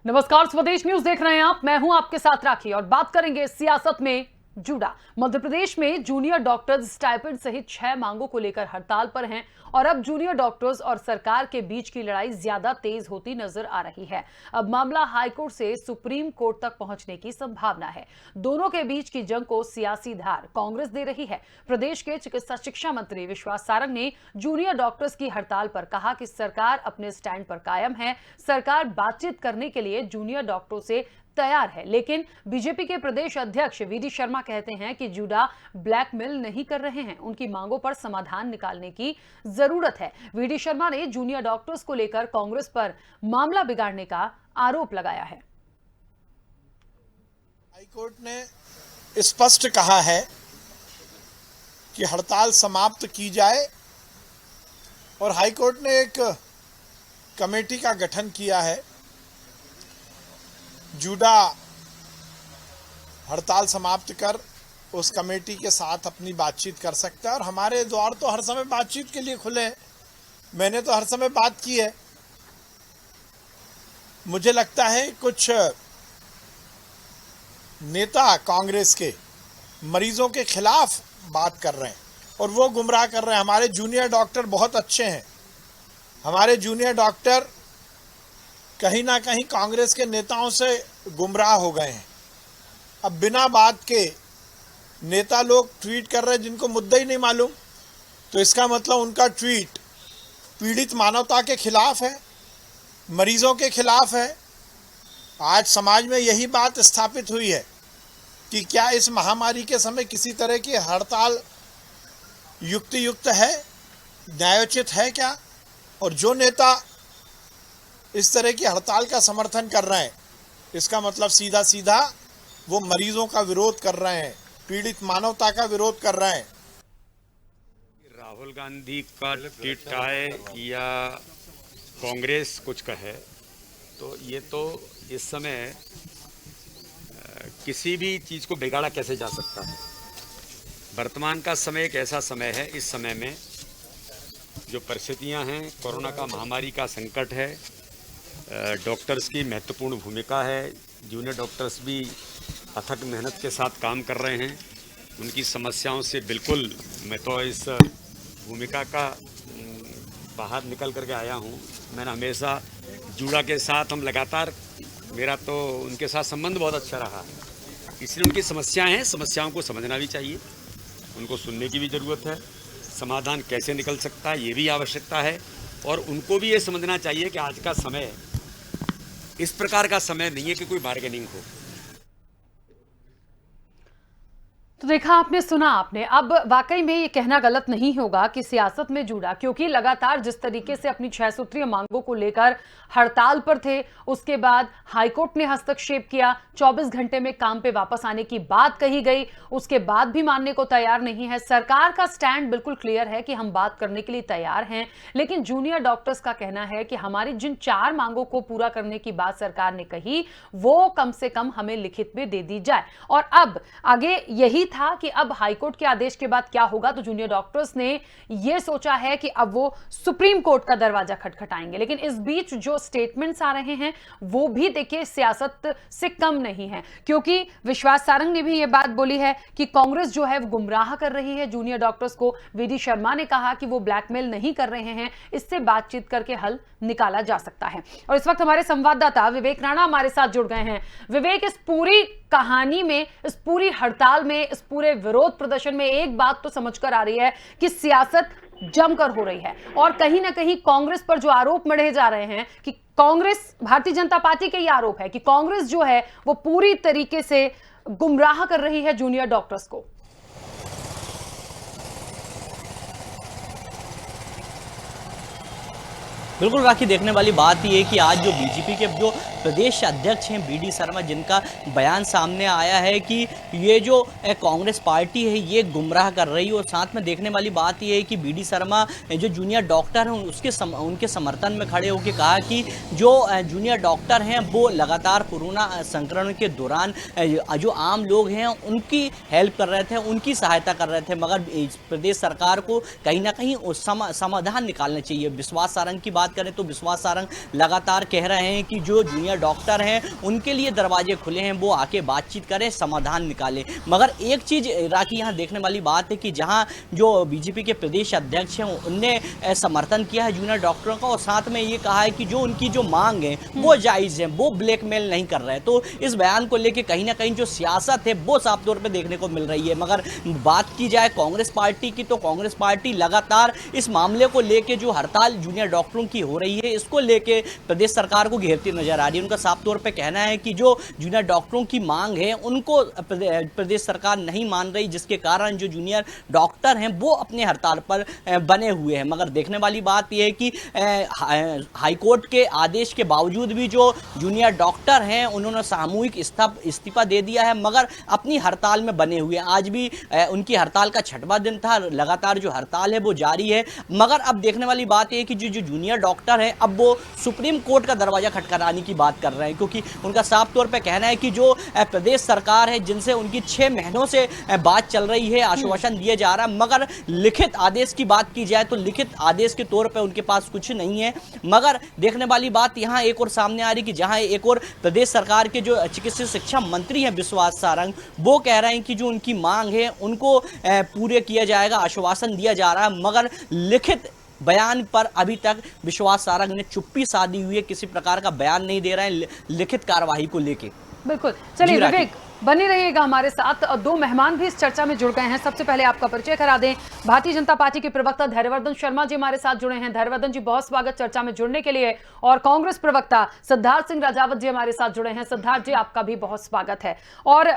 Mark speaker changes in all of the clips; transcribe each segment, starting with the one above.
Speaker 1: नमस्कार, स्वदेश न्यूज देख रहे हैं आप। मैं हूं आपके साथ राखी और बात करेंगे सियासत में जुड़ा। मध्य प्रदेश में जूनियर डॉक्टर्स स्टाइपेंड सहित 6 मांगों को लेकर हड़ताल पर हैं और अब जूनियर डॉक्टर्स और सरकार के बीच की लड़ाई ज्यादा तेज होती नजर आ रही है। अब मामला हाईकोर्ट से सुप्रीम कोर्ट तक पहुंचने की संभावना है। दोनों के बीच की जंग को सियासी धार कांग्रेस दे रही है। प्रदेश के चिकित्सा शिक्षा मंत्री विश्वास सारंग ने जूनियर डॉक्टर्स की हड़ताल पर कहा कि सरकार अपने स्टैंड पर कायम है। सरकार बातचीत करने के लिए जूनियर डॉक्टरों से तैयार है, लेकिन बीजेपी के प्रदेश अध्यक्ष वीडी शर्मा कहते हैं कि जूडा ब्लैकमेल नहीं कर रहे हैं, उनकी मांगों पर समाधान निकालने की जरूरत है। वीडी शर्मा ने जूनियर डॉक्टर्स को लेकर कांग्रेस पर मामला बिगाड़ने का आरोप लगाया है।
Speaker 2: हाईकोर्ट ने स्पष्ट कहा है कि हड़ताल समाप्त की जाए और हाईकोर्ट ने एक कमेटी का गठन किया है। जूडा हड़ताल समाप्त कर उस कमेटी के साथ अपनी बातचीत कर सकता है और हमारे द्वार तो हर समय बातचीत के लिए खुले हैं। मैंने तो हर समय बात की है। मुझे लगता है कुछ नेता कांग्रेस के मरीजों के खिलाफ बात कर रहे हैं और वो गुमराह कर रहे हैं। हमारे जूनियर डॉक्टर बहुत अच्छे हैं। हमारे जूनियर डॉक्टर कहीं ना कहीं कांग्रेस के नेताओं से गुमराह हो गए हैं। अब बिना बात के नेता लोग ट्वीट कर रहे हैं जिनको मुद्दा ही नहीं मालूम, तो इसका मतलब उनका ट्वीट पीड़ित मानवता के खिलाफ है, मरीजों के खिलाफ है। आज समाज में यही बात स्थापित हुई है कि क्या इस महामारी के समय किसी तरह की हड़ताल युक्त है, न्यायोचित है क्या? और जो नेता इस तरह की हड़ताल का समर्थन कर रहे हैं, इसका मतलब सीधा सीधा वो मरीजों का विरोध कर रहे हैं, पीड़ित मानवता का विरोध कर रहे हैं।
Speaker 3: राहुल गांधी का ट्वीट आए या कांग्रेस कुछ कहे तो ये तो इस समय किसी भी चीज़ को बिगाड़ा कैसे जा सकता है। वर्तमान का समय एक ऐसा समय है, इस समय में जो परिस्थितियां हैं, कोरोना का महामारी का संकट है, डॉक्टर्स की महत्वपूर्ण भूमिका है। जूनियर डॉक्टर्स भी अथक मेहनत के साथ काम कर रहे हैं। उनकी समस्याओं से बिल्कुल मैं तो इस भूमिका का बाहर निकल करके आया हूँ। मैंने हमेशा जूडा के साथ हम लगातार, मेरा तो उनके साथ संबंध बहुत अच्छा रहा, इसलिए उनकी समस्याएं हैं, समस्याओं को समझना भी चाहिए, उनको सुनने की भी ज़रूरत है। समाधान कैसे निकल सकता है ये भी आवश्यकता है और उनको भी ये समझना चाहिए कि आज का समय इस प्रकार का समय नहीं है कि कोई बार्गेनिंग हो।
Speaker 1: तो देखा आपने, सुना आपने। अब वाकई में ये कहना गलत नहीं होगा कि सियासत में जुड़ा, क्योंकि लगातार जिस तरीके से अपनी 6 सूत्रीय मांगों को लेकर हड़ताल पर थे, उसके बाद हाईकोर्ट ने हस्तक्षेप किया, 24 घंटे में काम पे वापस आने की बात कही गई, उसके बाद भी मानने को तैयार नहीं है। सरकार का स्टैंड बिल्कुल क्लियर है कि हम बात करने के लिए तैयार हैं, लेकिन जूनियर डॉक्टर्स का कहना है कि हमारी जिन 4 मांगों को पूरा करने की बात सरकार ने कही, वो कम से कम हमें लिखित में दे दी जाए। और अब आगे यही था कि अब हाईकोर्ट के आदेश के बाद क्या होगा, तो जूनियर डॉक्टर्स ने यह सोचा है कि अब वो सुप्रीम कोर्ट का दरवाजा खटखटाएंगे। लेकिन इस बीच जो स्टेटमेंट्स आ रहे हैं वो भी देखिए सियासत से कम नहीं है, क्योंकि विश्वास सारंग ने भी यह बात बोली है कि कांग्रेस जो है वो गुमराह कर रही है जूनियर डॉक्टर्स को। वीडी शर्मा ने कहा कि वो ब्लैकमेल नहीं कर रहे हैं, इससे बातचीत करके हल निकाला जा सकता है। और इस वक्त हमारे संवाददाता विवेक राणा हमारे साथ जुड़ गए हैं। विवेक, इस पूरी कहानी में, इस पूरी हड़ताल में, इस पूरे विरोध प्रदर्शन में एक बात तो समझकर आ रही है कि सियासत जमकर हो रही है और कहीं ना कहीं कांग्रेस पर जो आरोप मढ़े जा रहे हैं कि कांग्रेस, भारतीय जनता पार्टी के ये आरोप है कि कांग्रेस जो है वो पूरी तरीके से गुमराह कर रही है जूनियर डॉक्टर्स को।
Speaker 4: बिल्कुल राखी, देखने वाली बात ये है कि आज जो बीजेपी के जो प्रदेश अध्यक्ष हैं वीडी शर्मा, जिनका बयान सामने आया है कि ये जो कांग्रेस पार्टी है ये गुमराह कर रही है, और साथ में देखने वाली बात ये है कि वीडी शर्मा जो जूनियर डॉक्टर हैं उनके समर्थन में खड़े होकर कहा कि जो जूनियर डॉक्टर हैं वो लगातार कोरोना संक्रमण के दौरान जो आम लोग हैं उनकी हेल्प कर रहे थे, उनकी सहायता कर रहे थे, मगर प्रदेश सरकार को कहीं ना कहीं समाधान निकालना चाहिए। विश्वास सारंग की बात बात करें तो विश्वास सारंग लगातार कह रहे हैं कि जो जूनियर डॉक्टर हैं उनके लिए दरवाजे खुले हैं, वो आके बातचीत करें, समाधान निकालें। मगर एक चीज राखी यहाँ देखने वाली बात है कि जहाँ जो बीजेपी के प्रदेश अध्यक्ष हैं उनने समर्थन किया है जूनियर डॉक्टरों का और साथ में ये कहा है कि जो उनकी जो मांग है वो जायज है, वो ब्लैकमेल नहीं कर रहे हैं। तो इस बयान को लेकर कहीं ना कहीं जो सियासत है वो साफ तौर पे देखने को मिल रही है। मगर बात की जाए कांग्रेस पार्टी की तो कांग्रेस पार्टी लगातार इस मामले को लेकर जो हड़ताल जूनियर डॉक्टरों की हो रही है इसको लेकर प्रदेश सरकार को घेरती नजर आ रही है। उनका साफ तौर पर कहना है कि जो जूनियर डॉक्टरों की मांग है उनको प्रदेश सरकार नहीं मान रही, जिसके कारण जो जूनियर डॉक्टर हैं वो अपने हड़ताल पर बने हुए हैं। मगर देखने वाली बात यह है कि हाईकोर्ट के आदेश के बावजूद भी जो जूनियर डॉक्टर हैं उन्होंने सामूहिक इस्तीफा दे दिया है, मगर अपनी हड़ताल में बने हुए हैं। आज भी उनकी हड़ताल का 6वां दिन था, लगातार जो हड़ताल है वो जारी है। मगर अब देखने वाली बात यह है कि जो जूनियर डॉक्टर हैं अब वो सुप्रीम कोर्ट का दरवाजा खटखटाने की बात कर रहे हैं, क्योंकि उनका साफ तौर पर कहना है कि जो प्रदेश सरकार है जिनसे उनकी 6 महीनों से बात चल रही है, आश्वासन दिया जा रहा है, मगर लिखित आदेश की बात की जाए तो लिखित आदेश के तौर पर उनके पास कुछ नहीं है। मगर देखने वाली बात यहाँ एक और सामने आ रही कि जहाँ एक और प्रदेश सरकार के जो चिकित्सा शिक्षा मंत्री हैं विश्वास सारंग, वो कह रहे हैं कि जो उनकी मांग है उनको पूरे किया जाएगा, आश्वासन दिया जा रहा है, मगर लिखित बयान पर अभी तक विश्वास सारंग ने चुप्पी साधी हुई है, किसी प्रकार का बयान नहीं दे रहे हैं लिखित कार्रवाई को लेके।
Speaker 1: बिल्कुल, चलिए विवेक बने रहिएगा हमारे साथ। 2 मेहमान भी इस चर्चा में जुड़ गए हैं। सबसे पहले आपका परिचय करा दें। भारतीय जनता पार्टी के प्रवक्ता धैर्यवर्धन शर्मा जी हमारे साथ जुड़े हैं। धैर्यवर्धन जी बहुत स्वागत चर्चा में जुड़ने के लिए। और कांग्रेस प्रवक्ता सिद्धार्थ सिंह राजावत जी हमारे साथ जुड़े हैं। सिद्धार्थ जी आपका भी बहुत स्वागत है। और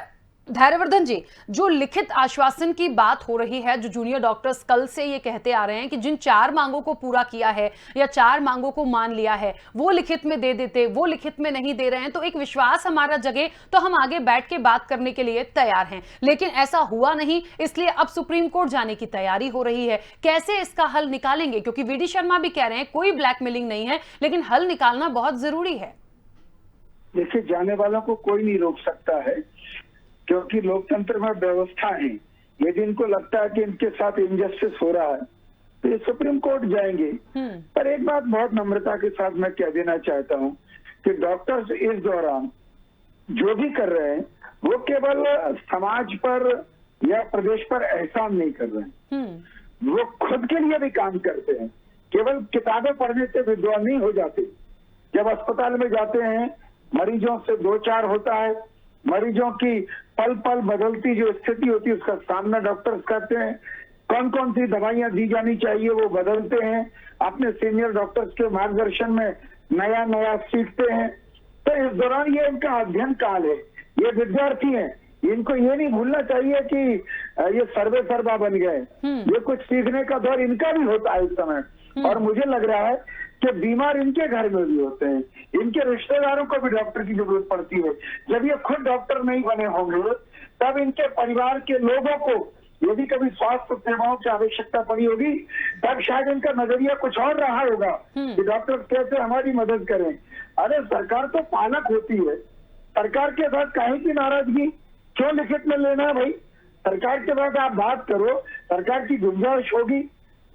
Speaker 1: धैर्यवर्धन जी, जो लिखित आश्वासन की बात हो रही है, जो जूनियर डॉक्टर्स कल से ये कहते आ रहे हैं कि जिन 4 मांगों को पूरा किया है या 4 मांगों को मान लिया है वो लिखित में दे देते, वो लिखित में नहीं दे रहे हैं, तो एक विश्वास हमारा जगे तो हम आगे बैठ के बात करने के लिए तैयार हैं। लेकिन ऐसा हुआ नहीं, इसलिए अब सुप्रीम कोर्ट जाने की तैयारी हो रही है। कैसे इसका हल निकालेंगे? क्योंकि वीडी शर्मा भी कह रहे हैं कोई ब्लैकमेलिंग नहीं है, लेकिन हल निकालना बहुत जरूरी है।
Speaker 5: देखिए, जाने वालों को कोई नहीं रोक सकता है, क्योंकि लोकतंत्र में व्यवस्था है। यदि इनको लगता है कि इनके साथ इनजस्टिस हो रहा है तो ये सुप्रीम कोर्ट जाएंगे। पर एक बात बहुत नम्रता के साथ मैं कह देना चाहता हूँ कि डॉक्टर्स इस दौरान जो भी कर रहे हैं वो केवल समाज पर या प्रदेश पर एहसान नहीं कर रहे हैं, वो खुद के लिए भी काम करते हैं। केवल किताबें पढ़ने से विद्वान नहीं हो जाते। जब अस्पताल में जाते हैं मरीजों से 2-4 होता है, मरीजों की पल पल बदलती जो स्थिति होती है उसका सामना डॉक्टर्स करते हैं। कौन कौन सी दवाइयां दी जानी चाहिए वो बदलते हैं, अपने सीनियर डॉक्टर्स के मार्गदर्शन में नया नया सीखते हैं। तो इस दौरान ये इनका अध्ययन काल है, ये विद्यार्थी हैं, इनको ये नहीं भूलना चाहिए कि ये सर्वे सर्वा बन गए। ये कुछ सीखने का दौर इनका भी होता है इस समय। और मुझे लग रहा है कि बीमार इनके घर में भी होते हैं, इनके रिश्तेदारों को भी डॉक्टर की जरूरत पड़ती है। जब ये खुद डॉक्टर नहीं बने होंगे तब इनके परिवार के लोगों को यदि कभी स्वास्थ्य सेवाओं की आवश्यकता पड़ी होगी तब शायद इनका नजरिया कुछ और रहा होगा कि डॉक्टर कैसे हमारी मदद करें। अरे सरकार तो पालक होती है, सरकार के साथ काहे की नाराजगी, क्यों लिखित में लेना है भाई? सरकार के साथ आप बात करो, सरकार की गुंजाइश होगी,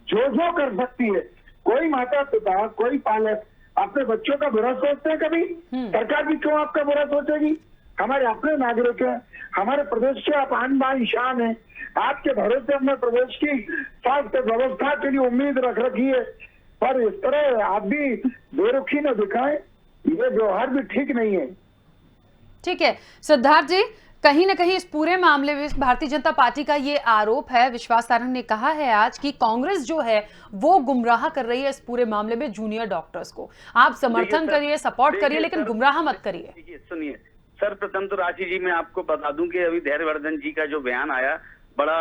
Speaker 5: जो कर सकती है। कोई माता पिता, कोई पालक अपने बच्चों का बुरा सोचते हैं कभी? सरकार भी क्यों आपका बुरा सोचेगी? हमारे अपने नागरिक हैं, हमारे प्रदेश के आप आन बान शान है। आपके भरोसे हमने प्रदेश की स्वास्थ्य व्यवस्था के लिए उम्मीद रख रखी है, पर इस तरह आप भी बेरुखी न दिखाएं, ये व्यवहार भी ठीक नहीं है।
Speaker 1: ठीक है सिद्धार्थ जी, कहीं ना कहीं इस पूरे मामले में भारतीय जनता पार्टी का ये आरोप है, विश्वास सारंग ने कहा है आज कि कांग्रेस जो है वो गुमराह कर रही है इस पूरे मामले में जूनियर डॉक्टर्स को। आप समर्थन करिए, सपोर्ट करिए, लेकिन गुमराह मत करिए।
Speaker 6: सुनिए सर, प्रथम तो राशि जी मैं आपको बता दूं कि अभी धैर्यवर्धन जी का जो बयान आया बड़ा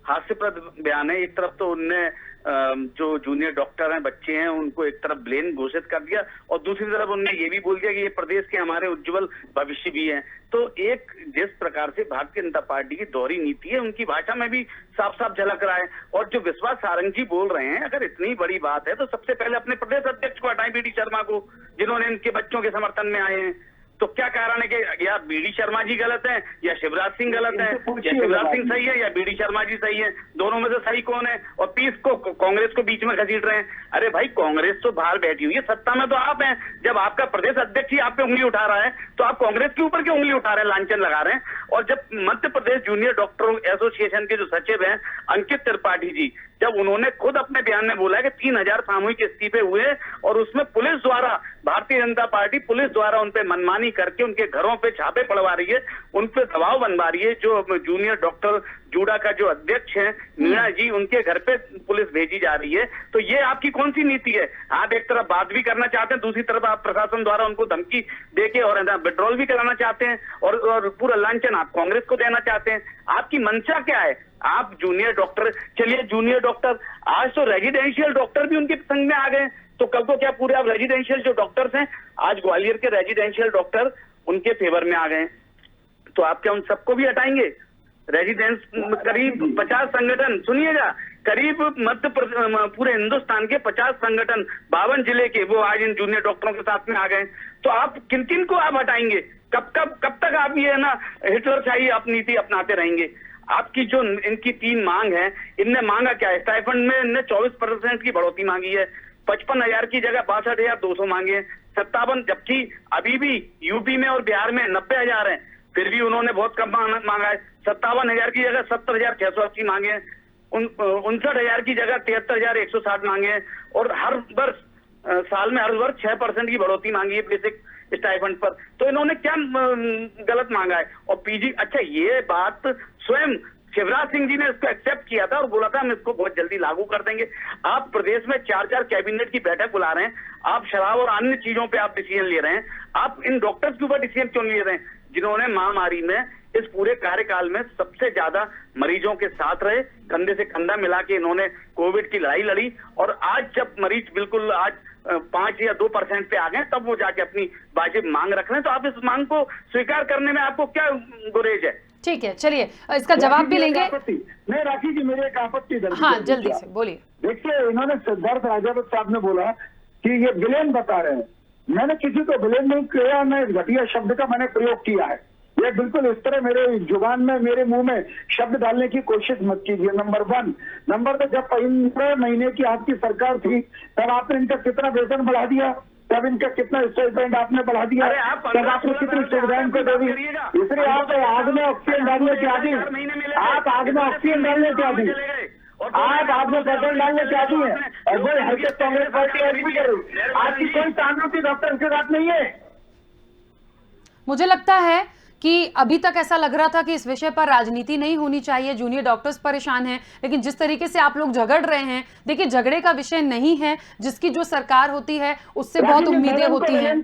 Speaker 6: हास्यप्रद बयान है। एक तरफ तो उनने जो जूनियर डॉक्टर हैं, बच्चे हैं, उनको एक तरफ ब्लेम घोषित कर दिया और दूसरी तरफ उन्होंने ये भी बोल दिया कि ये प्रदेश के हमारे उज्जवल भविष्य भी हैं। तो एक जिस प्रकार से भारतीय जनता पार्टी की दोहरी नीति है उनकी भाषा में भी साफ साफ झलक रहा है। और जो विश्वास सारंग जी बोल रहे हैं, अगर इतनी बड़ी बात है तो सबसे पहले अपने प्रदेश अध्यक्ष को हटाएं, वीडी शर्मा को, जिन्होंने इनके बच्चों के समर्थन में आए हैं। तो क्या कारण है कि या बीडी शर्मा जी गलत हैं या शिवराज सिंह गलत हैं, या शिवराज सिंह सही है या बीडी शर्मा जी सही है, दोनों में से सही कौन है? और पीस को कांग्रेस को बीच में घसीट रहे हैं। अरे भाई, कांग्रेस तो बाहर बैठी हुई है, सत्ता में तो आप हैं। जब आपका प्रदेश अध्यक्ष ही आप पे उंगली उठा रहा है तो आप कांग्रेस के ऊपर क्यों उंगली उठा रहे हैं, लांछन लगा रहे हैं? और जब Madhya Pradesh junior doctor association के जो सचिव हैं अंकित त्रिपाठी जी, जब उन्होंने खुद अपने बयान में बोला है कि 3000 सामूहिक इस्तीफे हुए और उसमें पुलिस द्वारा, भारतीय जनता पार्टी पुलिस द्वारा उन पे मनमानी करके उनके घरों पे छापे पड़वा रही है, उन पे दबाव बनवा रही है। जो जूनियर डॉक्टर जूडा का जो अध्यक्ष है मीणा जी, उनके घर पे पुलिस भेजी जा रही है। तो ये आपकी कौन सी नीति है? आप एक तरफ बात भी करना चाहते हैं, दूसरी तरफ आप प्रशासन द्वारा उनको धमकी देके और विड्रॉल भी कराना चाहते हैं और पूरा लांछन आप कांग्रेस को देना चाहते हैं। आपकी मंशा क्या है? आप जूनियर डॉक्टर, चलिए जूनियर डॉक्टर, आज तो रेजिडेंशियल डॉक्टर भी उनके संग में आ गए, तो कल को क्या पूरे आप रेजिडेंशियल जो डॉक्टर्स हैं, आज ग्वालियर के रेजिडेंशियल डॉक्टर उनके फेवर में आ गए, तो आप क्या उन सबको भी हटाएंगे? रेजिडेंस करीब 50 संगठन, सुनिएगा, करीब पूरे हिंदुस्तान के 50 संगठन 52 जिले के, वो आज इन जूनियर डॉक्टरों के साथ में आ गए। तो आप किन किन को आप हटाएंगे? कब तक आप ये ना हिटलरशाही आप नीति अपनाते रहेंगे? आपकी जो इनकी 3 मांग है, इनने मांगा क्या है? स्टाइफंड में इनने 24% की बढ़ोतरी मांगी है, 55,000 की जगह 62,200 मांगे हैं, 57, जबकि अभी भी यूपी में और बिहार में 90,000 है, फिर भी उन्होंने बहुत कम मांगा है। 57,000 की जगह 70,680 मांगे हैं, 59,000 की जगह 73,160 मांगे हैं, और हर वर्ष साल में हर वर्ष 6% की बढ़ोतरी मांगी है बेसिक स्टाइफंड पर। तो इन्होंने क्या गलत मांगा है? और पीजी, अच्छा ये बात स्वयं शिवराज सिंह जी ने इसको एक्सेप्ट किया था और बोला था हम इसको बहुत जल्दी लागू कर देंगे। आप प्रदेश में 4 कैबिनेट की बैठक बुला रहे हैं, आप शराब और अन्य चीजों पे आप डिसीजन ले रहे हैं, आप इन डॉक्टर्स के ऊपर डिसीजन क्यों ले रहे हैं जिन्होंने महामारी में इस पूरे कार्यकाल में सबसे ज्यादा मरीजों के साथ रहे, कंधे से कंधा मिला के इन्होंने कोविड की लड़ाई लड़ी, और आज जब मरीज बिल्कुल आज 5 या 2% पे आ गए, तब वो जाके अपनी वाजिब मांग रख रहे हैं। तो आप इस मांग को स्वीकार करने में आपको क्या गुरेज है?
Speaker 1: ठीक है, चलिए इसका जवाब भी लेंगे।
Speaker 5: नहीं राखी जी, मेरी एक आपत्ति
Speaker 1: हाँ, जल्दी से बोलिए।
Speaker 5: देखिए, इन्होंने सिद्धार्थ राजावत साहब ने बोला कि ये विलेन बता रहे हैं। मैंने किसी को विलेन नहीं किया, मैं घटिया शब्द का मैंने प्रयोग किया है। ये बिल्कुल इस तरह मेरे जुबान में, मेरे मुंह में शब्द डालने की कोशिश मत कीजिए, नंबर 1। नंबर 2, जब 15 महीने की आपकी सरकार थी तब आपने इनका कितना वेतन बढ़ा दिया, तब इनका कितना स्टाइपेंड आपने बढ़ा दिया, तब आपने कितनी सुविधाएं इनको दे दी। इसलिए आप आग में ऑक्सीजन डालने के आदि, आप आग में ऑक्सीजन डालने के आदि, आप आग में पेट्रोल डालने के आदि है, और कोई हरकत कांग्रेस पार्टी ऐसी भी करे। आपकी कोई ताल्लुक डॉक्टर के साथ नहीं है।
Speaker 1: मुझे लगता है कि अभी तक ऐसा लग रहा था कि इस विषय पर राजनीति नहीं होनी चाहिए, जूनियर डॉक्टर्स परेशान हैं, लेकिन जिस तरीके से आप लोग झगड़ रहे हैं, देखिए झगड़े का विषय नहीं है, जिसकी जो सरकार होती है उससे बहुत उम्मीदें होती हैं।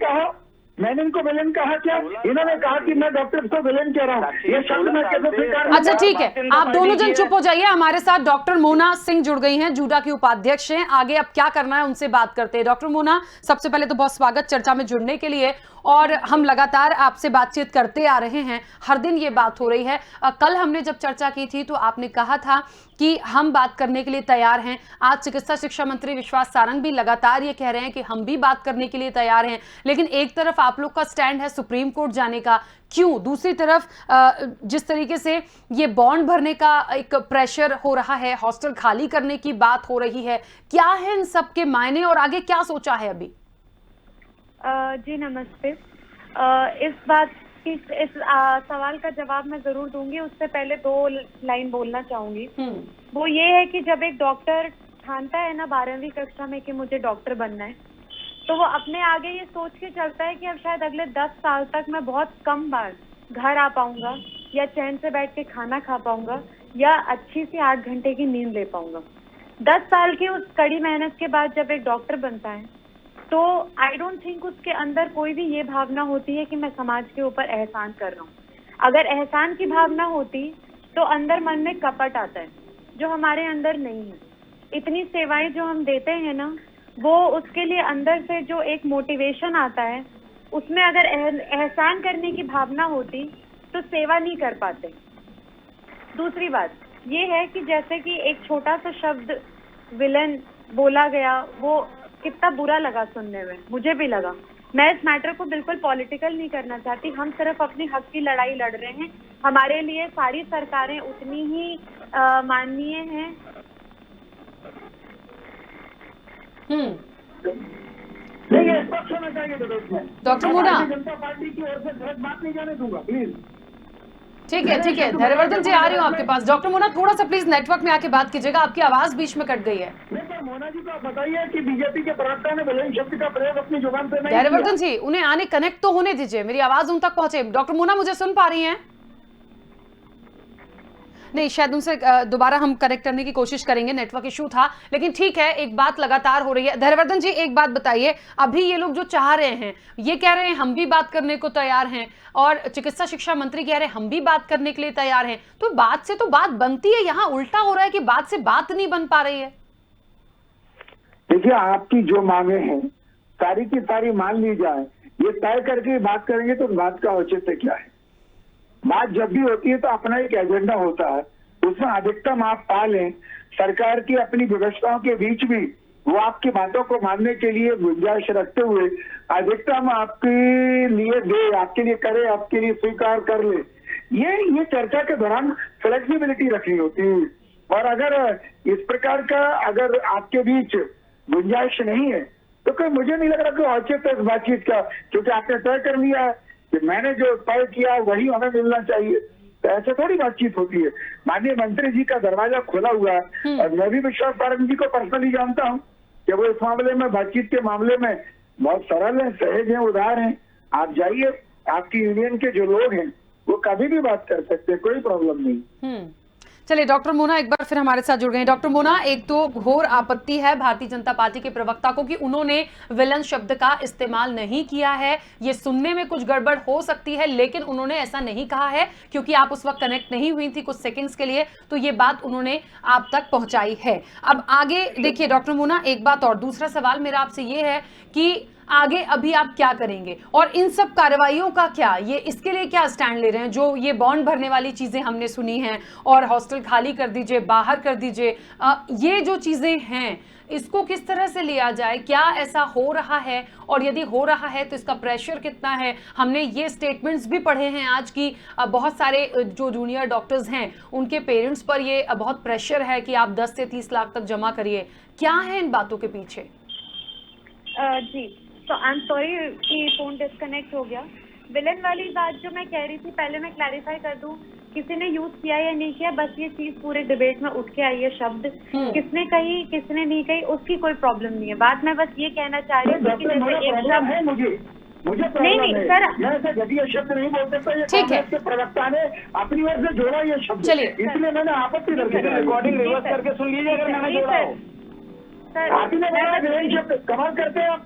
Speaker 5: मैंने इनको विलेन कहा क्या? इन्होंने कहा कि मैं डॉक्टर को विलेन कह रहा हूँ, ये शब्द मैं कैसे स्वीकार?
Speaker 1: अच्छा ठीक है, आप दोनों जन चुप हो जाइए। हमारे साथ डॉक्टर मोना सिंह जुड़ गई हैं, जूडा की उपाध्यक्ष हैं। आगे अब क्या करना है उनसे बात करते हैं। डॉक्टर मोना, सबसे पहले तो बहुत स्वागत चर्चा में जुड़ने के लिए, और हम लगातार आपसे बातचीत करते आ रहे हैं, हर दिन ये बात हो रही है। कल हमने जब चर्चा की थी तो आपने कहा था कि हम बात करने के लिए तैयार हैं। आज चिकित्सा शिक्षा मंत्री विश्वास सारंग भी लगातार ये कह रहे हैं कि हम भी बात करने के लिए तैयार हैं, लेकिन एक तरफ आप लोग का स्टैंड है सुप्रीम कोर्ट जाने का, क्यों? दूसरी तरफ जिस तरीके से ये बॉन्ड भरने का एक प्रेशर हो रहा है, हॉस्टल खाली करने की बात हो रही है, क्या है इन सब के मायने और आगे क्या सोचा है अभी?
Speaker 7: जी नमस्ते। इस सवाल का जवाब मैं जरूर दूंगी, उससे पहले 2 लाइन बोलना चाहूंगी। वो ये है कि जब एक डॉक्टर ठानता है ना 12वीं कक्षा में कि मुझे डॉक्टर बनना है, तो वो अपने आगे ये सोच के चलता है कि अब शायद अगले 10 साल तक मैं बहुत कम बार घर आ पाऊंगा, या चैन से बैठ के खाना खा पाऊंगा, या अच्छी सी 8 घंटे की नींद ले पाऊंगा। 10 साल की उस कड़ी मेहनत के बाद जब एक डॉक्टर बनता है, तो आई डोंट थिंक उसके अंदर कोई भी ये भावना होती है कि मैं समाज के ऊपर एहसान कर रहा हूँ। अगर एहसान की भावना होती तो अंदर मन में कपट आता है, जो हमारे अंदर नहीं है। इतनी सेवाएं जो हम देते हैं ना, वो उसके लिए अंदर से जो एक मोटिवेशन आता है, उसमें अगर एहसान करने की भावना होती तो सेवा नहीं कर पाते। दूसरी बात ये है कि जैसे कि एक छोटा सा शब्द विलन बोला गया, वो कितना बुरा लगा सुनने में, मुझे भी लगा। मैं इस मैटर को बिल्कुल पॉलिटिकल नहीं करना चाहती। हम सिर्फ अपने हक की लड़ाई लड़ रहे हैं। हमारे लिए सारी सरकारें उतनी ही माननीय हैं।
Speaker 5: नहीं, ये स्पष्ट होना चाहिए डिबेट में।
Speaker 1: डॉक्टर मूना,
Speaker 5: भारतीय जनता पार्टी की ओर से गलत बात नहीं जाने दूंगा, प्लीज।
Speaker 1: ठीक है धैर्यवर्धन जी, आ रही हूँ आपके पास। डॉक्टर मोना, थोड़ा सा प्लीज नेटवर्क में आके बात कीजिएगा, आपकी आवाज बीच में कट गई है।
Speaker 5: नहीं सर, मोना जी को आप बताइए कि बीजेपी के प्रवक्ता ने विलेन शब्द का प्रयोग अपनी जुबान पे नहीं
Speaker 1: धैर्यवर्धन जी, उन्हें आने कनेक्ट तो होने दीजिए, मेरी आवाज उन तक पहुंचे। डॉक्टर मोना, मुझे सुन पा रही हैं? नहीं, शायद उनसे दोबारा हम कनेक्ट करने की कोशिश करेंगे, नेटवर्क इशू था। लेकिन ठीक है, एक बात लगातार हो रही है। धैर्यवर्धन जी, एक बात बताइए, अभी ये लोग जो चाह रहे हैं, ये कह रहे हैं हम भी बात करने को तैयार हैं, और चिकित्सा शिक्षा मंत्री कह रहे हैं हम भी बात करने के लिए तैयार हैं, तो बात से तो बात बनती है, यहाँ उल्टा हो रहा है कि बात से बात नहीं बन पा रही है।
Speaker 5: देखिए, आपकी जो मांगे हैं सारी की सारी मान ली जाए, ये तय करके बात करेंगे तो बात का औचित्य क्या है? बात जब भी होती है तो अपना एक एजेंडा होता है, उसमें अधिकतम आप पा लें। सरकार की अपनी व्यवस्थाओं के बीच भी वो आपकी बातों को मानने के लिए गुंजाइश रखते हुए अधिकतम आपके लिए दे, आपके लिए करे, आपके लिए स्वीकार कर ले। ये चर्चा के दौरान फ्लेक्सिबिलिटी रखनी होती है। और अगर इस प्रकार का अगर आपके बीच गुंजाइश नहीं है तो कोई, मुझे नहीं लग रहा कि औचित्य इस बातचीत का, क्योंकि आपने तय कर लिया है कि मैंने जो तय किया वही हमें मिलना चाहिए। तो ऐसे थोड़ी बातचीत होती है। माननीय मंत्री जी का दरवाजा खुला हुआ है, और मैं भी विश्वास पारंग जी को पर्सनली जानता हूं कि वो इस मामले में, बातचीत के मामले में बहुत सरल है, सहज है, उदार हैं। आप जाइए, आपकी यूनियन के जो लोग हैं वो कभी भी बात कर सकते हैं, कोई प्रॉब्लम नहीं।
Speaker 1: चलिए, डॉक्टर मोना एक बार फिर हमारे साथ जुड़ गए। डॉक्टर मोना, एक तो घोर आपत्ति है भारतीय जनता पार्टी के प्रवक्ता को कि उन्होंने विलन शब्द का इस्तेमाल नहीं किया है। ये सुनने में कुछ गड़बड़ हो सकती है, लेकिन उन्होंने ऐसा नहीं कहा है, क्योंकि आप उस वक्त कनेक्ट नहीं हुई थी कुछ सेकंड्स के लिए, तो ये बात उन्होंने आप तक पहुंचाई है। अब आगे देखिए डॉक्टर मोना, एक बात और, दूसरा सवाल मेरा आपसे ये है कि आगे अभी आप क्या करेंगे, और इन सब कार्रवाइयों का क्या, ये इसके लिए क्या स्टैंड ले रहे हैं? जो ये बॉन्ड भरने वाली चीजें हमने सुनी हैं, और हॉस्टल खाली कर दीजिए, बाहर कर दीजिए, ये जो चीजें हैं, इसको किस तरह से लिया जाए? क्या ऐसा हो रहा है, और यदि हो रहा है तो इसका प्रेशर कितना है? हमने ये स्टेटमेंट्स भी पढ़े हैं आज की, बहुत सारे जो जूनियर डॉक्टर्स हैं उनके पेरेंट्स पर ये बहुत प्रेशर है कि आप 10 से 30 लाख तक जमा करिए। क्या है इन बातों के पीछे?
Speaker 7: जी, तो आई एम सॉरी कि फोन डिस्कनेक्ट हो गया। विलन वाली बात जो मैं कह रही थी, पहले मैं क्लैरिफाई कर दूं, किसी ने यूज किया या नहीं किया, बस ये चीज पूरे डिबेट में उठ के आई है शब्द। किसने कही किसने नहीं कही उसकी कोई प्रॉब्लम नहीं है। बात मैं बस ये कहना चाह रही हूँ कि जैसे एक शब्द है, मुझे नहीं सर, मैं ऐसा घटिया शब्द नहीं बोल सकता। ये कांग्रेस के प्रवक्ता ने अपनी ओर से जोड़ा ये शब्द,
Speaker 1: चलिए
Speaker 5: इसलिए मैंने आपत्ति रखी। रिकॉर्डिंग रिवर्स करके सुन लीजिए अगर मैंने जोड़ा हो।
Speaker 7: सर
Speaker 5: आपने बोला विलेन शब्द, कमाल करते हैं आप।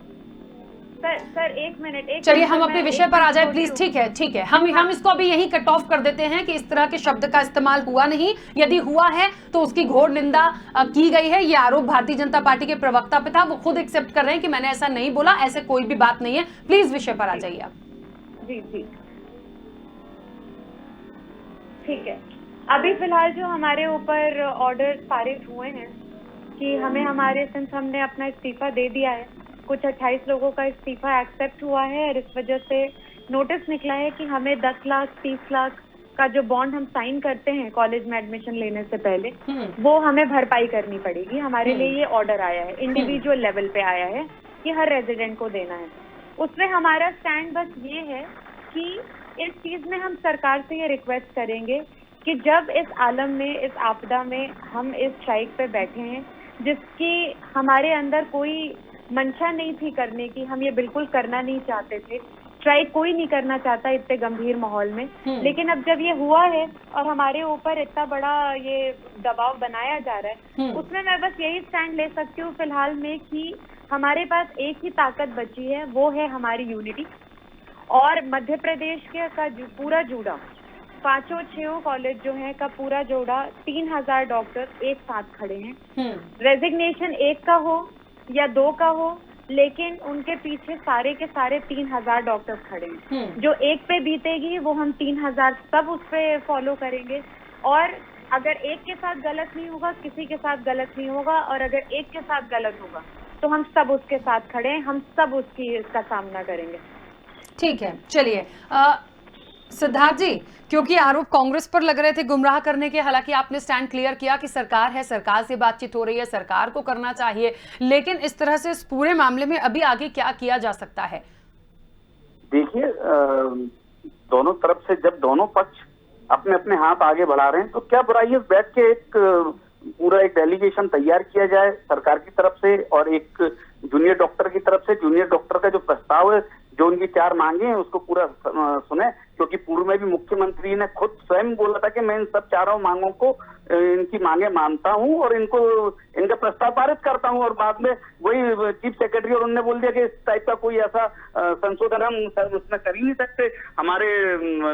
Speaker 7: सर एक मिनट,
Speaker 1: चलिए हम अपने विषय पर आ जाए प्लीज। ठीक है, हम इसको अभी यहीं कट ऑफ कर देते हैं कि इस तरह के शब्द का इस्तेमाल हुआ नहीं। यदि हुआ है तो उसकी घोर निंदा की गई है। ये आरोप भारतीय जनता पार्टी के प्रवक्ता पे था, वो खुद एक्सेप्ट कर रहे हैं कि मैंने ऐसा नहीं बोला, ऐसे कोई भी बात नहीं है। प्लीज विषय पर आ जाइए आप।
Speaker 7: जी ठीक है। अभी फिलहाल जो हमारे ऊपर ऑर्डर पारित हुए हैं कि हमें हमने अपना इस्तीफा दे दिया है, कुछ 28 लोगों का इस्तीफा एक्सेप्ट हुआ है, और इस वजह से नोटिस निकला है कि हमें 10 लाख 30 लाख का जो बॉन्ड हम साइन करते हैं कॉलेज में एडमिशन लेने से पहले, वो हमें भरपाई करनी पड़ेगी। हमारे लिए ये ऑर्डर आया है, इंडिविजुअल लेवल पे आया है कि हर रेजिडेंट को देना है। उसमें हमारा स्टैंड बस ये है कि इस चीज में हम सरकार से ये रिक्वेस्ट करेंगे कि जब इस आलम में, इस आपदा में हम इस स्ट्राइक पे बैठे हैं, जिसकी हमारे अंदर कोई मंशा नहीं थी करने की, हम ये बिल्कुल करना नहीं चाहते थे, स्ट्राइक कोई नहीं करना चाहता इतने गंभीर माहौल में, लेकिन अब जब ये हुआ है और हमारे ऊपर इतना बड़ा ये दबाव बनाया जा रहा है, उसमें मैं बस यही स्टैंड ले सकती हूँ फिलहाल में कि हमारे पास एक ही ताकत बची है, वो है हमारी यूनिटी। और मध्य प्रदेश के का पूरा जोड़ा, 5-6 कॉलेज जो है का पूरा जोड़ा, 3000 डॉक्टर एक साथ खड़े हैं। रेजिग्नेशन एक का हो या 2 का हो, लेकिन उनके पीछे सारे के सारे 3000 डॉक्टर्स खड़े हैं। जो एक पे बीतेगी वो हम 3000 सब उस पे फॉलो करेंगे। और अगर एक के साथ गलत नहीं होगा, किसी के साथ गलत नहीं होगा, और अगर एक के साथ गलत होगा तो हम सब उसके साथ खड़े हैं, हम सब इसका सामना करेंगे।
Speaker 1: ठीक है, चलिए सिद्धार्थ जी, क्योंकि आरोप कांग्रेस पर लग रहे थे गुमराह करने के, हालांकि आपने स्टैंड क्लियर किया कि सरकार है, सरकार से बातचीत हो रही है, सरकार को करना चाहिए, लेकिन इस तरह से इस पूरे मामले में अभी आगे क्या किया जा सकता है?
Speaker 6: देखिए, दोनों तरफ से जब दोनों पक्ष अपने अपने हाथ आगे बढ़ा रहे हैं तो क्या बुराई है बैठ के एक पूरा एक डेलीगेशन तैयार किया जाए सरकार की तरफ से और एक जूनियर डॉक्टर की तरफ से। जूनियर डॉक्टर का जो प्रस्ताव है, जो उनकी 4 मांगे हैं, उसको पूरा सुने, क्योंकि पूर्व में भी मुख्यमंत्री ने खुद स्वयं बोला था कि मैं इन सब 4 मांगों को, इनकी मांगे मानता हूं और इनका प्रस्ताव पारित करता हूं, और बाद में वही चीफ सेक्रेटरी और उन्होंने बोल दिया कि इस टाइप का कोई ऐसा संशोधन हम उसमें कर ही नहीं सकते, हमारे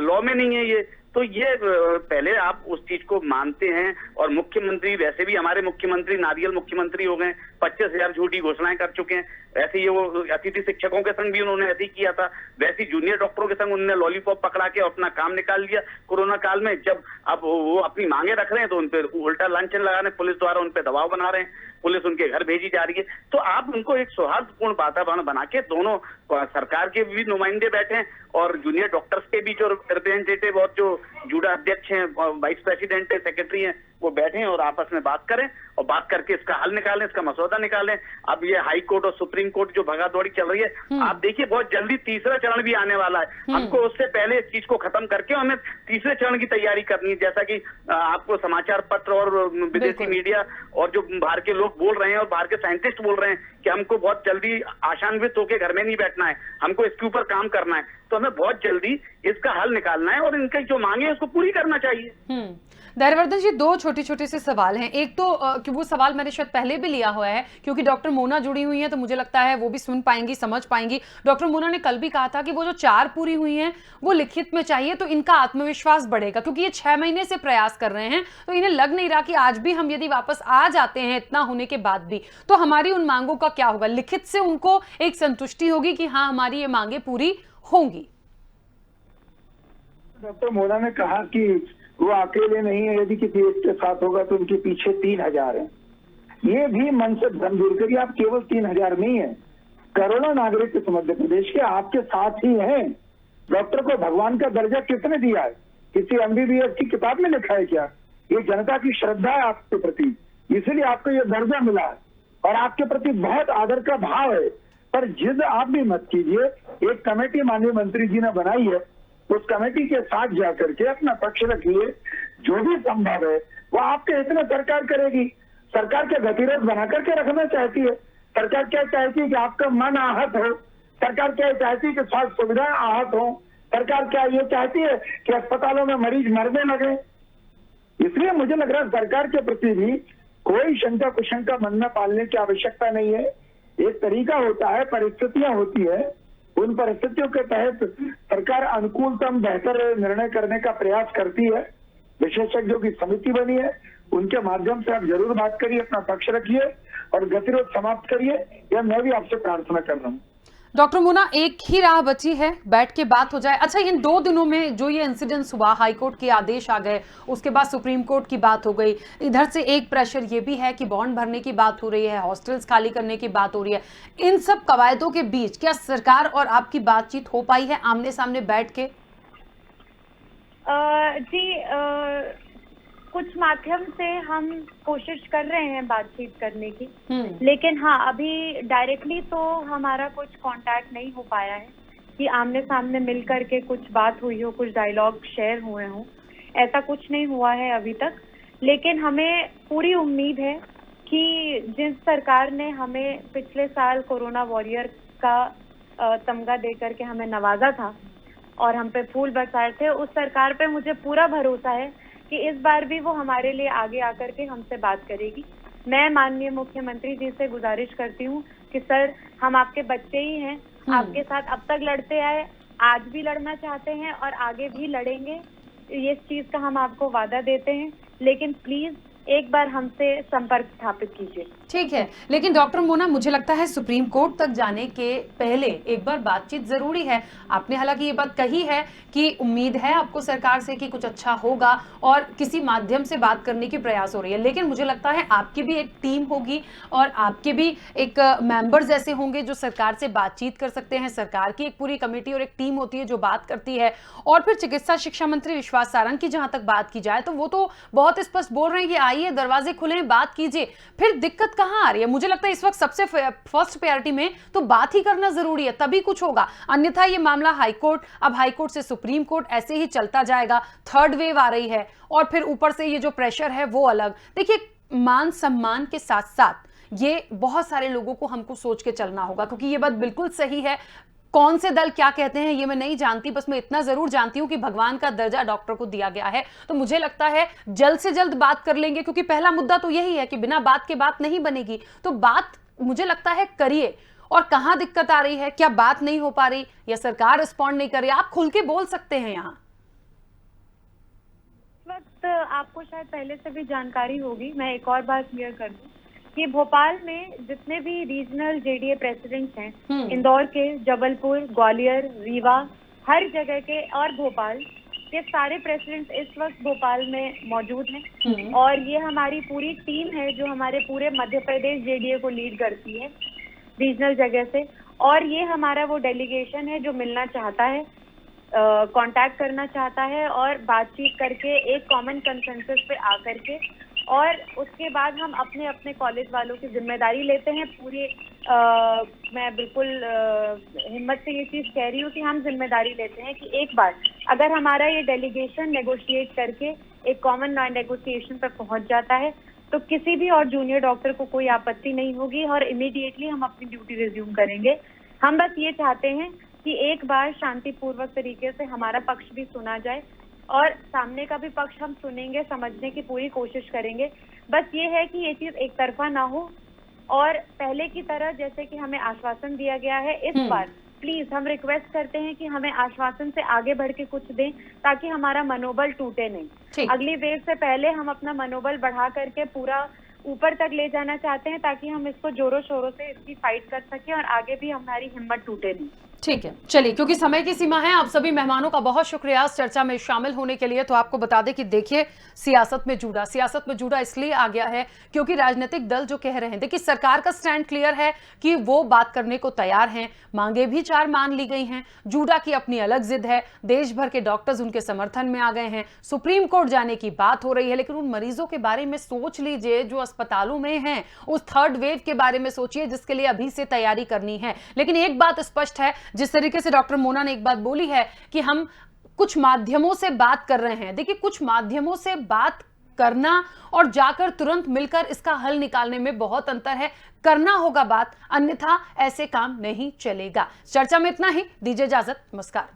Speaker 6: लॉ में नहीं है ये। तो ये पहले आप उस चीज को मानते हैं, और मुख्यमंत्री वैसे भी हमारे मुख्यमंत्री नारियल मुख्यमंत्री हो गए, 25,000 झूठी घोषणाएं कर चुके हैं। ऐसे ही वो अतिथि शिक्षकों के संग भी उन्होंने ऐसे ही किया था, वैसे ही जूनियर डॉक्टरों के संग उन्होंने लॉलीपॉप पकड़ा के अपना काम निकाल लिया कोरोना काल में। जब अब वो अपनी मांगे रख रहे हैं तो उन पर उल्टा लांछन लगा रहे हैं, पुलिस द्वारा उन पर दबाव बना रहे हैं, पुलिस उनके घर भेजी जा रही है। तो आप उनको एक सौहार्दपूर्ण वातावरण बना के, दोनों सरकार के भी नुमाइंदे बैठे हैं और जूनियर डॉक्टर्स के बीच और रिप्रेजेंटेटिव और जो जूडा अध्यक्ष हैं, वाइस प्रेसिडेंट है, सेक्रेटरी हैं, वो बैठे और आपस में बात करें और बात करके इसका हल निकालें, इसका मसौदा निकालें। अब ये हाई कोर्ट और सुप्रीम कोर्ट जो भगादौड़ी चल रही है, आप देखिए बहुत जल्दी तीसरा चरण भी आने वाला है। हमको उससे पहले इस चीज को खत्म करके हमें तीसरे चरण की तैयारी करनी है। जैसा कि आपको समाचार पत्र और विदेशी मीडिया और जो बाहर के लोग बोल रहे हैं और बाहर के साइंटिस्ट बोल रहे हैं कि हमको बहुत जल्दी आशान्वित होकर घर में नहीं बैठना है, हमको इसके ऊपर काम करना है, तो हमें बहुत जल्दी इसका हल निकालना है और इनकी जो मांगे है उसको पूरी करना चाहिए।
Speaker 1: धैर्यवर्धन जी, 2 छोटे से सवाल हैं। एक तो कि वो सवाल मैंने शायद पहले भी लिया हुआ है, क्योंकि डॉक्टर मोना जुड़ी हुई हैं तो मुझे लगता है वो भी सुन पाएंगी, समझ पाएंगी। डॉक्टर मोना ने कल भी कहा था कि वो जो 4 पूरी हुई हैं वो लिखित में चाहिए, तो इनका आत्मविश्वास बढ़ेगा, क्योंकि ये 6 महीने से प्रयास कर रहे हैं, तो इन्हें लग नहीं रहा कि आज भी हम यदि वापस आ जाते हैं इतना होने के बाद भी, तो हमारी उन मांगों का क्या होगा? लिखित से उनको एक संतुष्टि होगी कि हाँ हमारी ये मांगे पूरी होंगी?
Speaker 5: डॉक्टर मोना ने कहा कि वो अकेले नहीं है, यदि किसी एक के साथ होगा तो उनके पीछे 3,000 हैं। ये भी मन से भ्रम दूर करिए, आप केवल 3,000 नहीं है, करोड़ों नागरिक इस मध्य प्रदेश के आपके साथ ही हैं। डॉक्टर को भगवान का दर्जा किसने दिया है? किसी MBBS की किताब में लिखा है क्या? ये जनता की श्रद्धा है आपके प्रति, इसलिए आपको ये दर्जा मिला है और आपके प्रति बहुत आदर का भाव है। पर जिद आप भी मत कीजिए। एक कमेटी माननीय मंत्री जी ने बनाई है, उस कमेटी के साथ जाकर के अपना पक्ष रखिए, जो भी संभव है वो आपके हित में सरकार करेगी। सरकार क्या गतिरोध बना करके रखना चाहती है? सरकार क्या चाहती है कि आपका मन आहत हो? सरकार क्या चाहती है कि स्वास्थ्य सुविधाएं आहत हो? सरकार क्या ये चाहती है कि अस्पतालों में मरीज मरने लगे? इसलिए मुझे लग रहा है सरकार के प्रति भी कोई शंका कुशंका मन में पालने की आवश्यकता नहीं है। एक तरीका होता है, परिस्थितियां होती है, उन परिस्थितियों के तहत सरकार अनुकूलतम बेहतर निर्णय करने का प्रयास करती है। विशेषज्ञों की समिति बनी है, उनके माध्यम से आप जरूर बात करिए, अपना पक्ष रखिए और गतिरोध समाप्त करिए, यह मैं भी आपसे प्रार्थना कर रहा हूँ।
Speaker 1: डॉक्टर मोना, एक ही राह बची है, बैठ के बात हो जाए। अच्छा, इन 2 दिनों में जो ये इंसिडेंट्स हुआ, हाई कोर्ट के आदेश आ गए, उसके बाद सुप्रीम कोर्ट की बात हो गई, इधर से एक प्रेशर ये भी है कि बॉन्ड भरने की बात हो रही है, हॉस्टल्स खाली करने की बात हो रही है। इन सब कवायदों के बीच क्या सरकार और आपकी बातचीत हो पाई है आमने सामने बैठ के?
Speaker 7: कुछ माध्यम से हम कोशिश कर रहे हैं बातचीत करने की, लेकिन हाँ, अभी डायरेक्टली तो हमारा कुछ कांटेक्ट नहीं हो पाया है कि आमने सामने मिल करके कुछ बात हुई हो, कुछ डायलॉग शेयर हुए हों, ऐसा कुछ नहीं हुआ है अभी तक। लेकिन हमें पूरी उम्मीद है कि जिस सरकार ने हमें पिछले साल कोरोना वॉरियर का तमगा दे करके हमें नवाजा था और हम पे फूल बरसाए थे, उस सरकार पे मुझे पूरा भरोसा है कि इस बार भी वो हमारे लिए आगे आकर के हमसे बात करेगी। मैं माननीय मुख्यमंत्री जी से गुजारिश करती हूँ कि सर, हम आपके बच्चे ही हैं, आपके साथ अब तक लड़ते आए, आज भी लड़ना चाहते हैं और आगे भी लड़ेंगे, ये चीज का हम आपको वादा देते हैं। लेकिन प्लीज एक बार हमसे संपर्क स्थापित कीजिए।
Speaker 1: ठीक है, लेकिन डॉक्टर मोना, मुझे लगता है सुप्रीम कोर्ट तक जाने के पहले एक बार बातचीत जरूरी है। आपने हालांकि ये बात कही है कि उम्मीद है आपको सरकार से कि कुछ अच्छा होगा और किसी माध्यम से बात करने की प्रयास हो रही है, लेकिन मुझे लगता है आपकी भी एक टीम होगी और आपके भी एक मेंबर्स ऐसे होंगे जो सरकार से बातचीत कर सकते हैं। सरकार की एक पूरी कमेटी और एक टीम होती है जो बात करती है। और फिर चिकित्सा शिक्षा मंत्री विश्वास सारंग की जहां तक बात की जाए तो वो तो बहुत स्पष्ट बोल रहे हैं कि आइए, दरवाजे खुले हैं, बात कीजिए। फिर दिक्कत कहां आ रही है? मुझे लगता है इस वक्त सबसे फर्स्ट प्रायोरिटी में तो बात ही करना जरूरी है, तभी कुछ होगा। अन्यथा ये मामला हाईकोर्ट, अब हाईकोर्ट से सुप्रीम कोर्ट, ऐसे ही चलता जाएगा। थर्ड वेव आ रही है और फिर ऊपर से ये जो प्रेशर है वो अलग। देखिए, मान सम्मान के साथ साथ ये बहुत सारे लोगों को हमको सोच के चलना होगा, क्योंकि ये बात बिल्कुल सही है। कौन से दल क्या कहते हैं ये मैं नहीं जानती, बस मैं इतना जरूर जानती हूं कि भगवान का दर्जा डॉक्टर को दिया गया है। तो मुझे लगता है जल्द से जल्द बात कर लेंगे, क्योंकि पहला मुद्दा तो यही है कि बिना बात के बात नहीं बनेगी। तो बात मुझे लगता है करिए। और कहां दिक्कत आ रही है, क्या बात नहीं हो पा रही या सरकार रिस्पॉन्ड नहीं कर रही, आप खुल के बोल सकते हैं। यहाँ
Speaker 7: इस वक्त आपको शायद पहले से भी जानकारी होगी, मैं एक और बात क्लियर कर दूं कि भोपाल में जितने भी रीजनल जेडीए प्रेसिडेंट्स हैं, इंदौर के, जबलपुर, ग्वालियर, रीवा, हर जगह के और भोपाल के सारे प्रेसिडेंट्स इस वक्त भोपाल में मौजूद हैं। और ये हमारी पूरी टीम है जो हमारे पूरे मध्य प्रदेश जेडीए को लीड करती है रीजनल जगह से। और ये हमारा वो डेलीगेशन है जो मिलना चाहता है, कांटेक्ट करना चाहता है और बातचीत करके एक कॉमन कंसेंसस पे आकर के, और उसके बाद हम अपने अपने कॉलेज वालों की जिम्मेदारी लेते हैं पूरी। मैं बिल्कुल हिम्मत से ये चीज़ कह रही हूँ कि हम जिम्मेदारी लेते हैं कि एक बार अगर हमारा ये डेलीगेशन नेगोशिएट करके एक कॉमन नेगोशिएशन पर पहुंच जाता है तो किसी भी और जूनियर डॉक्टर को कोई आपत्ति नहीं होगी और इमीडिएटली हम अपनी ड्यूटी रिज्यूम करेंगे। हम बस ये चाहते हैं कि एक बार शांतिपूर्वक तरीके से हमारा पक्ष भी सुना जाए और सामने का भी पक्ष हम सुनेंगे, समझने की पूरी कोशिश करेंगे। बस ये है कि ये चीज एक तरफा ना हो और पहले की तरह जैसे कि हमें आश्वासन दिया गया है, इस बार प्लीज हम रिक्वेस्ट करते हैं कि हमें आश्वासन से आगे बढ़ के कुछ दें ताकि हमारा मनोबल टूटे नहीं। अगली वेव से पहले हम अपना मनोबल बढ़ा करके पूरा ऊपर तक ले जाना चाहते हैं ताकि हम इसको जोरों शोरों से इसकी फाइट कर सकें और आगे भी हमारी हिम्मत टूटे नहीं।
Speaker 1: ठीक है, चलिए, क्योंकि समय की सीमा है, आप सभी मेहमानों का बहुत शुक्रिया इस चर्चा में शामिल होने के लिए। तो आपको बता दें कि देखिए, सियासत में जुड़ा इसलिए आ गया है क्योंकि राजनीतिक दल जो कह रहे हैं, देखिए सरकार का स्टैंड क्लियर है कि वो बात करने को तैयार हैं, मांगे भी 4 मान ली गई हैं। जूडा की अपनी अलग जिद है, देश भर के डॉक्टर्स उनके समर्थन में आ गए हैं, सुप्रीम कोर्ट जाने की बात हो रही है। लेकिन उन मरीजों के बारे में सोच लीजिए जो अस्पतालों में हैं, उस थर्ड वेव के बारे में सोचिए जिसके लिए अभी से तैयारी करनी है। लेकिन एक बात स्पष्ट है, जिस तरीके से डॉक्टर मोना ने एक बात बोली है कि हम कुछ माध्यमों से बात कर रहे हैं। देखिए, कुछ माध्यमों से बात करना और जाकर तुरंत मिलकर इसका हल निकालने में बहुत अंतर है। करना होगा बात, अन्यथा ऐसे काम नहीं चलेगा। चर्चा में इतना ही, दीजिए इजाजत, नमस्कार।